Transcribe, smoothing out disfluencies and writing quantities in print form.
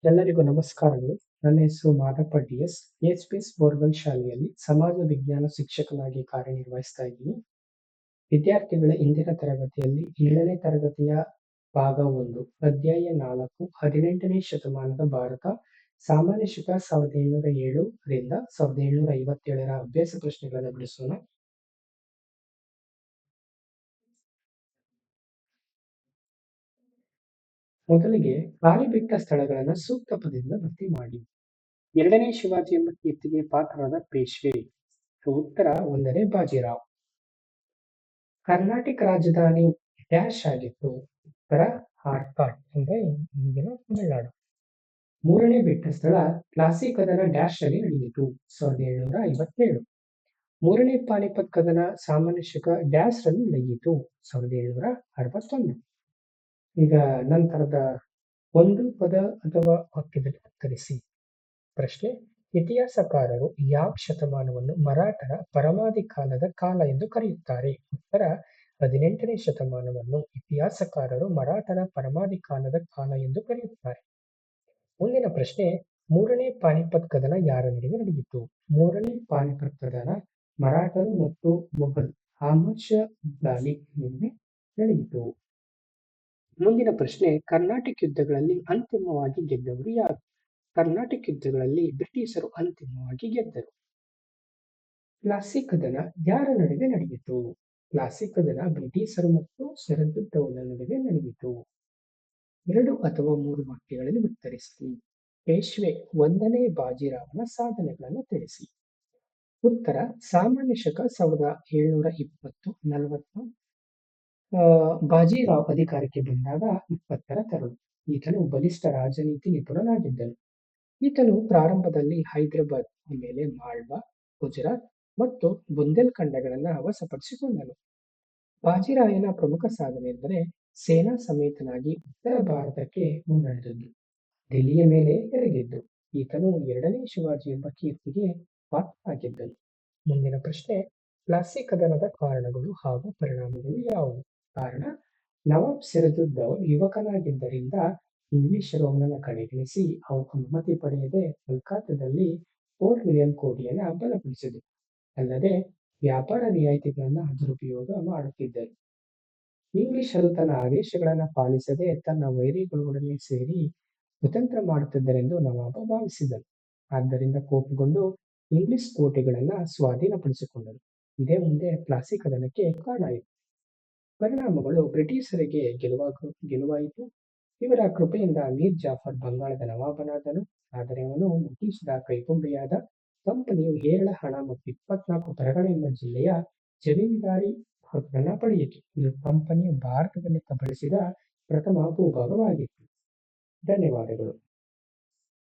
ಎಲ್ಲರಿಗೂ ನಮಸ್ಕಾರಗಳು. ನನ್ನ ಹೆಸರು ಮಾದಪ್ಪ ಡಿ.ಎಸ್. ಎಚ್.ಪಿ.ಎಸ್ ಬೋರ್ವೆಲ್ ಶಾಲೆಯಲ್ಲಿ ಸಮಾಜ ವಿಜ್ಞಾನ ಶಿಕ್ಷಕನಾಗಿ ಕಾರ್ಯನಿರ್ವಹಿಸ್ತಾ ಇದ್ದೀನಿ. ವಿದ್ಯಾರ್ಥಿಗಳ ಇಂದಿನ ತರಗತಿಯಲ್ಲಿ 7ನೇ ತರಗತಿಯ ಭಾಗ 1 ಅಧ್ಯಾಯ 4 18ನೇ ಶತಮಾನದ ಭಾರತ ಸಾಮಾನ್ಯ ಶಕ 1707 ರಿಂದ 1757ರ ಅಭ್ಯಾಸ ಪ್ರಶ್ನೆಗಳನ್ನು ಬಿಡಿಸೋಣ. ಮೊದಲಿಗೆ ಖಾಲಿ ಬಿಟ್ಟ ಸ್ಥಳಗಳನ್ನು ಸೂಕ್ತ ಪದದಿಂದ ಭರ್ತಿ ಮಾಡಿ. 2ನೇ ಶಿವಾಜಿ ಎಂಬ ಕೀರ್ತಿಗೆ ಪಾತ್ರರಾದ ಪೇಶ್ವೆ. ಉತ್ತರ 1ನೇ ಬಾಜಿರಾವ್. ಕರ್ನಾಟಕ ರಾಜಧಾನಿ ಡ್ಯಾಶ್ ಆಗಿತ್ತು. ಉತ್ತರ ಆರ್ಕಾಟ್ ಅಂದ್ರೆ ಈಗಿನ ತಮಿಳುನಾಡು. 3ನೇ ಬಿಟ್ಟ ಸ್ಥಳ ಪ್ಲಾಸಿ ಕದನ ಡ್ಯಾಶ್ ಅಲ್ಲಿ ನಡೆಯಿತು. 1757. 3ನೇ ಪಾನಿಪತ್ ಕದನ ಸಾಮಾನ್ಯ ಶಕ ಡ್ಯಾಶ್ ರಲ್ಲಿ ನಡೆಯಿತು. 1761. ಈಗ ನಂತರದ ಒಂದು ಪದ ಅಥವಾ ವಾಕ್ಯದಲ್ಲಿ ಉತ್ತರಿಸಿ. ಪ್ರಶ್ನೆ: ಇತಿಹಾಸಕಾರರು ಯಾವ ಶತಮಾನವನ್ನು ಮರಾಠರ ಪರಮಾಧಿಕಾರದ ಕಾಲ ಎಂದು ಕರೆಯುತ್ತಾರೆ? ಉತ್ತರ 18ನೇ ಶತಮಾನವನ್ನು ಇತಿಹಾಸಕಾರರು ಮರಾಠರ ಪರಮಾಧಿಕಾರದ ಕಾಲ ಎಂದು ಕರೆಯುತ್ತಾರೆ. ಮುಂದಿನ ಪ್ರಶ್ನೆ: 3ನೇ ಪಾನಿಪತ್ ಕದನ ಯಾರ ನಡುವೆ ನಡೆಯಿತು? 3ನೇ ಪಾನಿಪತ್ ಕದನ ಮರಾಠರು ಮತ್ತು ಮೊಘಲ್ ಅಹಮದ್ ಶಾ ಅಬ್ದಾಲಿ ನಡುವೆ ನಡೆಯಿತು. ಮುಂದಿನ ಪ್ರಶ್ನೆ: ಕರ್ನಾಟಕ ಯುದ್ಧಗಳಲ್ಲಿ ಅಂತಿಮವಾಗಿ ಗೆದ್ದವರು ಯಾರು? ಕರ್ನಾಟಕ ಯುದ್ಧಗಳಲ್ಲಿ ಬ್ರಿಟಿಷರು ಅಂತಿಮವಾಗಿ ಗೆದ್ದರು. ಪ್ಲಾಸಿ ಕದನ ಯಾರ ನಡುವೆ ನಡೆಯಿತು? ಪ್ಲಾಸಿ ಕದನ ಬ್ರಿಟಿಷರು ಮತ್ತು ಸಿರಾಜುದ್ದೌಲ ನಡುವೆ ನಡೆಯಿತು. 2 ಅಥವಾ 3 ವಾಕ್ಯಗಳಲ್ಲಿ ಉತ್ತರಿಸಿ. ಪೇಶ್ವೆ 1ನೇ ಬಾಜಿರಾವನ ಸಾಧನೆಗಳನ್ನು ತಿಳಿಸಿ. ಉತ್ತರ: ಸಾಮಾನ್ಯ ಶಕ 1720-40 ಬಾಜಿರಾವ್ ಅಧಿಕಾರಕ್ಕೆ ಬಂದಾಗ 20ರ ತರುಣ. ಈತನು ಬಲಿಷ್ಠ ರಾಜನೀತಿ ನಿಪುಣನಾಗಿದ್ದನು. ಈತನು ಪ್ರಾರಂಭದಲ್ಲಿ ಹೈದರಾಬಾದ್, ಆಮೇಲೆ ಮಾಳ್ವಾ, ಗುಜರಾತ್ ಮತ್ತು ಬುಂದೇಲ್ಖಂಡಗಳನ್ನು ವಶಪಡಿಸಿಕೊಂಡನು. ಬಾಜಿರಾಯನ ಪ್ರಮುಖ ಸಾಧನೆ ಎಂದರೆ ಸೇನಾ ಸಮೇತನಾಗಿ ಉತ್ತರ ಭಾರತಕ್ಕೆ ಮುನ್ನಡೆದದ್ದು, ದಿಲ್ಲಿಯ ಮೇಲೆ ಎರಗಿದ್ದು. ಈತನು 2ನೇ ಶಿವಾಜಿ ಎಂಬ ಕೀರ್ತಿಗೆ ಪಾತ್ರನಾಗಿದ್ದನು. ಮುಂದಿನ ಪ್ರಶ್ನೆ: ಪ್ಲಾಸಿ ಕದನದ ಕಾರಣಗಳು ಹಾಗೂ ಪರಿಣಾಮಗಳು ಯಾವುವು? ಕಾರಣ: ನವಾಬ್ ಸಿರಾಜುದ್ದೌಲ ಯುವಕನಾಗಿದ್ದರಿಂದ ಇಂಗ್ಲಿಷರು ಅವನನ್ನು ಕಡೆಗಣಿಸಿ ಅನುಮತಿ ಪಡೆಯದೆ ಕೋಲ್ಕತ್ತಾದಲ್ಲಿ ಫೋರ್ಟ್ ವಿಲಿಯಂ ಕೋಟೆಯನ್ನು ಬಲಪಡಿಸಿದರು. ಅಲ್ಲದೆ ವ್ಯಾಪಾರ ರಿಯಾಯಿತಿಗಳನ್ನು ದುರುಪಯೋಗ ಮಾಡುತ್ತಿದ್ದರು. ಇಂಗ್ಲಿಷರು ತನ್ನ ಆದೇಶಗಳನ್ನು ಪಾಲಿಸದೆ ತನ್ನ ವೈರಿಗಳೊಡನೆ ಸೇರಿ ಕುತಂತ್ರ ಮಾಡುತ್ತಿದ್ದರೆಂದು ನವಾಬ ಭಾವಿಸಿದನು. ಆದ್ದರಿಂದ ಕೋಪಗೊಂಡು ಇಂಗ್ಲಿಷ್ ಕೋಟೆಗಳನ್ನು ಸ್ವಾಧೀನಪಡಿಸಿಕೊಂಡರು. ಇದೇ ಮುಂದೆ ಪ್ಲಾಸಿ ಕದನಕ್ಕೆ ಕಾರಣ ಆಯಿತು. ಪರಿಣಾಮಗಳು: ಬ್ರಿಟಿಷರಿಗೆ ಗೆಲುವಾಯಿತು. ಇವರ ಕೃಪೆಯಿಂದ ಮೀರ್ ಜಾಫರ್ ಬಂಗಾಳದ ನವಾಬನಾದನು. ಆದರೆ ಅವನು ಬ್ರಿಟಿಷರ ಕೈಗೊಂಬೆಯಾದ. ಕಂಪನಿಯು ಹೇರಳ ಹಣ ಮತ್ತು 24 ಪರಗಣ ಎಂಬ ಜಿಲ್ಲೆಯ ಜಮೀನ್ದಾರಿ ಹಕ್ಕನ್ನು ಪಡೆಯಿತು. ಇದು ಕಂಪನಿಯು ಭಾರತದಲ್ಲಿ ಕಬಳಿಸಿದ ಪ್ರಥಮ ಭೂಭಾಗವಾಗಿತ್ತು. ಧನ್ಯವಾದಗಳು.